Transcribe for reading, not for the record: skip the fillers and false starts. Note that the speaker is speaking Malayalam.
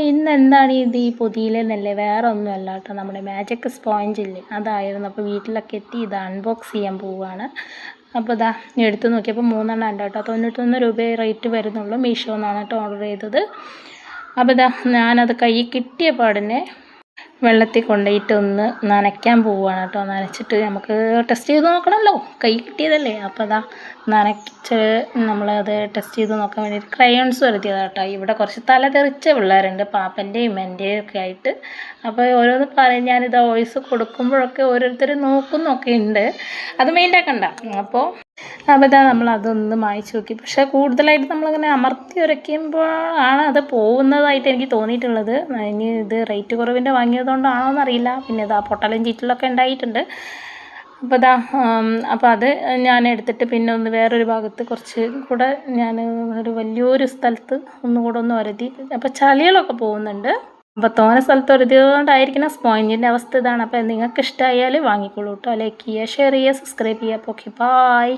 ഇന്ന് എന്താണ് ഇത് ഈ പൊതിയിലെന്നല്ലേ, വേറെ ഒന്നുമല്ല കേട്ടോ, നമ്മുടെ മാജിക് സ്പോഞ്ച് ഇല്ലേ അതായിരുന്നു. അപ്പോൾ വീട്ടിലൊക്കെ എത്തി ഇത് അൺബോക്സ് ചെയ്യാൻ പോവുകയാണ്. അപ്പോൾ ഇതാ എടുത്ത് നോക്കിയപ്പോൾ 3 ഉണ്ട് കേട്ടോ. 91 രൂപയെ റേറ്റ് വരുന്നുള്ളൂ. മീഷോ എന്നാണ് കേട്ടോ ഓർഡർ ചെയ്തത്. അപ്പോൾ ഇതാ ഞാനത് കൈ കിട്ടിയ പാടിനെ വെള്ളത്തിൽ കൊണ്ടുപോയിട്ട് ഒന്ന് നനയ്ക്കാൻ പോവുകയാണ് കേട്ടോ. നനച്ചിട്ട് നമുക്ക് ടെസ്റ്റ് ചെയ്ത് നോക്കണമല്ലോ, കൈ കിട്ടിയതല്ലേ. അപ്പോൾ അതാ നനച്ച് നമ്മളത് ടെസ്റ്റ് ചെയ്ത് നോക്കാൻ വേണ്ടിയിട്ട് ക്രയോൺസ് വരുത്തിയതാണ് കേട്ടോ. ഇവിടെ കുറച്ച് തല തെറിച്ച പിള്ളേരുണ്ട്, പാപ്പൻ്റെയും എൻ്റെയും ഒക്കെ ആയിട്ട്. അപ്പോൾ ഓരോന്ന് പറയും, ഞാനിത് വോയിസ് കൊടുക്കുമ്പോഴൊക്കെ ഓരോരുത്തർ നോക്കുന്നൊക്കെ ഉണ്ട്, അത് മെയിൻ്റാക്കണ്ട. അപ്പോൾ ഇതാ നമ്മളതൊന്ന് മായ്ച്ച് നോക്കി. പക്ഷേ കൂടുതലായിട്ട് നമ്മളിങ്ങനെ അമർത്തി ഉരയ്ക്കുമ്പോൾ ആണ് അത് പോകുന്നതായിട്ട് എനിക്ക് തോന്നിയിട്ടുള്ളത്. ഇനി ഇത് റേറ്റ് കുറവിൻ്റെ വാങ്ങിയതുകൊണ്ടാണോ എന്നറിയില്ല. പിന്നെ ഇതാ പൊട്ടലും ചീറ്റലൊക്കെ ഉണ്ടായിട്ടുണ്ട്. അപ്പോൾ അത് ഞാൻ എടുത്തിട്ട് പിന്നെ ഒന്ന് വേറൊരു ഭാഗത്ത് കുറച്ച് കൂടെ ഞാൻ ഒരു വലിയൊരു സ്ഥലത്ത് ഒന്നുകൂടെ ഒന്ന് ഉരതി. അപ്പോൾ ചളികളൊക്കെ പോകുന്നുണ്ട്. അപ്പോൾ തോനെ സ്ഥലത്ത് ഉരതിയതുകൊണ്ടായിരിക്കണം സ്പോഞ്ചിൻ്റെ അവസ്ഥ ഇതാണ്. അപ്പോൾ നിങ്ങൾക്ക് ഇഷ്ടമായാൽ വാങ്ങിക്കോളൂ കേട്ടോ. ലൈക്ക് ചെയ്യുക, ഷെയർ ചെയ്യുക, സബ്സ്ക്രൈബ് ചെയ്യുക. അപ്പോൾ ഓക്കെ, ബായ്.